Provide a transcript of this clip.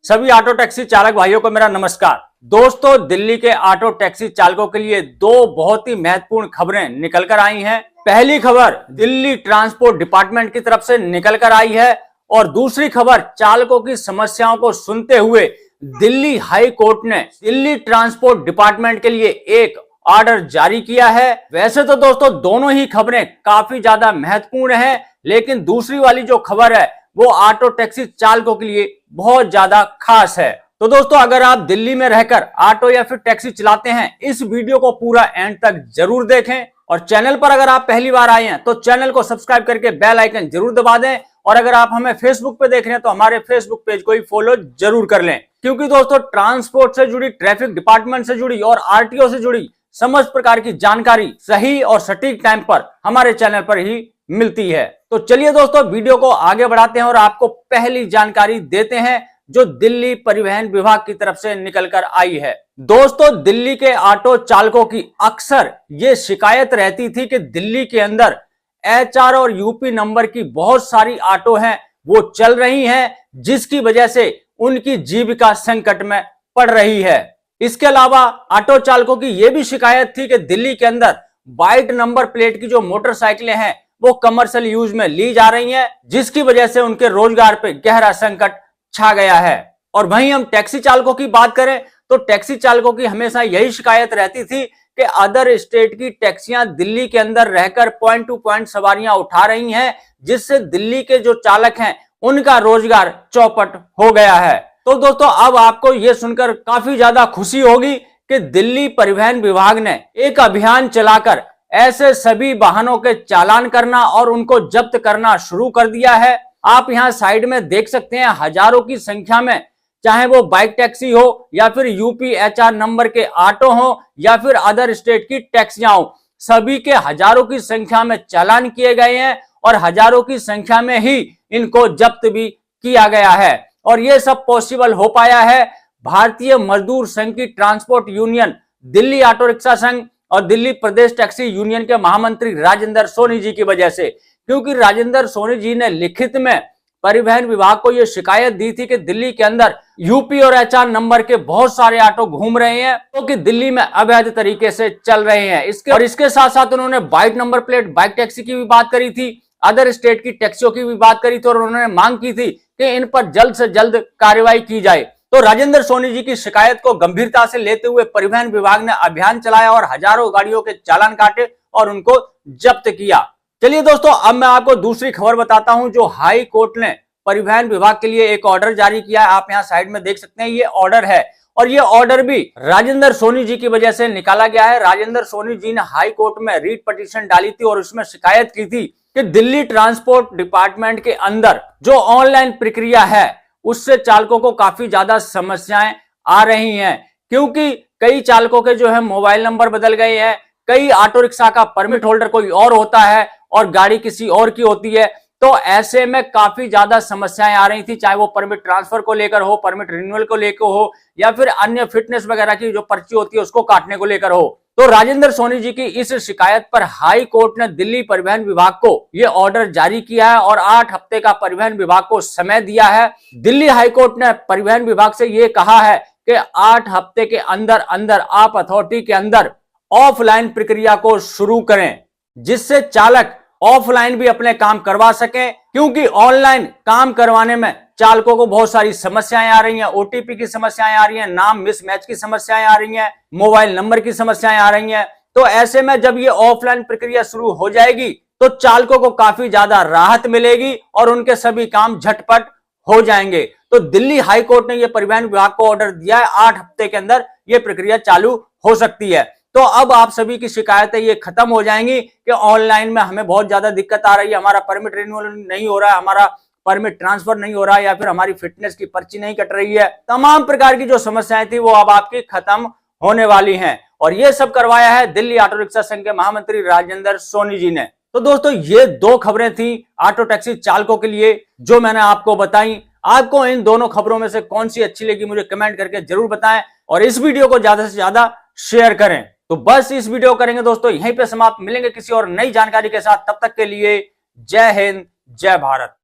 सभी auto taxi चालक भाइयों को मेरा नमस्कार। दोस्तों, दिल्ली के ऑटो टैक्सी चालकों के लिए दो बहुत ही महत्वपूर्ण खबरें निकल कर आई हैं। पहली खबर दिल्ली ट्रांसपोर्ट डिपार्टमेंट की तरफ से निकल कर आई है और दूसरी खबर चालकों की समस्याओं को सुनते हुए दिल्ली हाई कोर्ट ने दिल्ली ट्रांसपोर्ट डिपार्टमेंट के लिए एक ऑर्डर जारी किया है। वैसे तो दोस्तों दोनों ही खबरें काफी ज्यादा महत्वपूर्ण हैं, लेकिन दूसरी वाली जो खबर है वो ऑटो टैक्सी चालकों के लिए बहुत ज्यादा खास है। तो दोस्तों, अगर आप दिल्ली में रहकर ऑटो या फिर टैक्सी चलाते हैं, इस वीडियो को पूरा एंड तक जरूर देखें और चैनल पर अगर आप पहली बार आए हैं तो चैनल को सब्सक्राइब करके बेल आइकन जरूर दबा दें और अगर आप हमें फेसबुक पे देख रहे हैं तो हमारे फेसबुक पेज को ही फॉलो जरूर कर लें, क्योंकि दोस्तों ट्रांसपोर्ट से जुड़ी, ट्रैफिक डिपार्टमेंट से जुड़ी और आरटीओ से जुड़ी समस्त प्रकार की जानकारी सही और सटीक टाइम पर हमारे चैनल पर ही मिलती है। तो चलिए दोस्तों, वीडियो को आगे बढ़ाते हैं और आपको पहली जानकारी देते हैं जो दिल्ली परिवहन विभाग की तरफ से निकलकर आई है। दोस्तों, दिल्ली के ऑटो चालकों की अक्सर ये शिकायत रहती थी कि दिल्ली के अंदर एचआर और यूपी नंबर की बहुत सारी ऑटो हैं, वो चल रही हैं, जिसकी वजह से उनकी जीविका संकट में पड़ रही है। इसके अलावा ऑटो चालकों की यह भी शिकायत थी कि दिल्ली के अंदर वाइट नंबर प्लेट की जो मोटरसाइकिलें हैं वो कमर्शियल यूज में ली जा रही हैं, जिसकी वजह से उनके रोजगार पे गहरा संकट छा गया है। और वहीं हम टैक्सी चालकों की बात करें तो टैक्सी चालकों की हमेशा यही शिकायत रहती थी कि अदर स्टेट की टैक्सियां दिल्ली के अंदर रहकर पॉइंट टू पॉइंट सवारियां उठा रही हैं, जिससे दिल्ली के जो चालक हैं उनका रोजगार चौपट हो गया है। तो दोस्तों, अब आपको यह सुनकर काफी ज्यादा खुशी होगी कि दिल्ली परिवहन विभाग ने एक अभियान चलाकर ऐसे सभी वाहनों के चालान करना और उनको जब्त करना शुरू कर दिया है। आप यहां साइड में देख सकते हैं हजारों की संख्या में, चाहे वो बाइक टैक्सी हो या फिर यूपी एचआर नंबर के ऑटो हो या फिर अदर स्टेट की टैक्सियां हो, सभी के हजारों की संख्या में चालान किए गए हैं और हजारों की संख्या में ही इनको जब्त भी किया गया है। और ये सब पॉसिबल हो पाया है भारतीय मजदूर संघ की transport union, Delhi auto rickshaw संघ और दिल्ली प्रदेश टैक्सी यूनियन के महामंत्री राजेंद्र सोनी जी की वजह से, क्योंकि राजेंद्र सोनी जी ने लिखित में परिवहन विभाग को यह शिकायत दी थी कि दिल्ली के अंदर यूपी और एचआर नंबर के बहुत सारे ऑटो घूम रहे हैं जो कि दिल्ली में अवैध तरीके से चल रहे हैं। इसके साथ साथ उन्होंने white number plate bike taxi की भी बात करी थी, अदर स्टेट की टैक्सियों की भी बात करी थी और उन्होंने मांग की थी कि इन पर जल्द से जल्द कार्रवाई की जाए। तो राजेंद्र सोनी जी की शिकायत को गंभीरता से लेते हुए परिवहन विभाग ने अभियान चलाया और हजारों गाड़ियों के चालान काटे और उनको जब्त किया। चलिए दोस्तों, अब मैं आपको दूसरी खबर बताता हूं जो हाई कोर्ट ने परिवहन विभाग के लिए एक ऑर्डर जारी किया है। आप यहां साइड में देख सकते हैं, ये ऑर्डर है और ये ऑर्डर भी राजेंद्र सोनी जी की वजह से निकाला गया है। राजेंद्र सोनी जी ने हाई कोर्ट में रीट पिटीशन डाली थी और उसमें शिकायत की थी कि दिल्ली ट्रांसपोर्ट डिपार्टमेंट के अंदर जो ऑनलाइन प्रक्रिया है उससे चालकों को काफी ज्यादा समस्याएं आ रही हैं, क्योंकि कई चालकों के जो है मोबाइल नंबर बदल गए हैं, कई ऑटो रिक्शा का परमिट होल्डर कोई और होता है और गाड़ी किसी और की होती है। तो ऐसे में काफी ज्यादा समस्याएं आ रही थी, चाहे वो परमिट ट्रांसफर को लेकर हो, परमिट रिन्यूअल को लेकर हो या फिर अन्य फिटनेस वगैरह की जो पर्ची होती है उसको काटने को लेकर हो। तो राजेंद्र सोनी जी की इस शिकायत पर हाई कोर्ट ने दिल्ली परिवहन विभाग को यह ऑर्डर जारी किया है और 8 हफ्ते का परिवहन विभाग को समय दिया है। दिल्ली हाई कोर्ट ने परिवहन विभाग से यह कहा है कि 8 हफ्ते के अंदर अंदर आप अथॉरिटी के अंदर ऑफलाइन प्रक्रिया को शुरू करें, जिससे चालक ऑफलाइन भी अपने काम करवा सकें, क्योंकि ऑनलाइन काम करवाने में चालकों को बहुत सारी समस्याएं आ रही हैं। ओटीपी की समस्याएं आ रही हैं, नाम मिसमैच की समस्याएं आ रही हैं, मोबाइल नंबर की समस्याएं आ रही हैं। तो ऐसे में जब ये ऑफलाइन प्रक्रिया शुरू हो जाएगी तो चालकों को काफी ज्यादा राहत मिलेगी और उनके सभी काम झटपट हो जाएंगे। तो दिल्ली हाई कोर्ट ने यह परिवहन विभाग को ऑर्डर दिया है, 8 हफ्ते के अंदर यह प्रक्रिया चालू हो सकती है। तो अब आप सभी की शिकायतें ये खत्म हो जाएंगी कि ऑनलाइन में हमें बहुत ज्यादा दिक्कत आ रही है, हमारा परमिट रिन्यूअल नहीं हो रहा है, हमारा परमिट ट्रांसफर नहीं हो रहा है या फिर हमारी फिटनेस की पर्ची नहीं कट रही है। तमाम प्रकार की जो समस्याएं थी वो अब आपकी खत्म होने वाली हैं और ये सब करवाया है दिल्ली ऑटो रिक्शा संघ के महामंत्री राजेंद्र सोनी जी ने। तो दोस्तों, ये दो खबरें थी ऑटो टैक्सी चालकों के लिए जो मैंने आपको बताई। आपको इन दोनों खबरों में से कौन सी अच्छी लगी मुझे कमेंट करके जरूर बताएं और इस वीडियो को ज्यादा से ज्यादा शेयर करें। तो बस इस वीडियो करेंगे दोस्तों यहीं पे समाप्त, मिलेंगे किसी और नई जानकारी के साथ, तब तक के लिए जय हिंद जय भारत।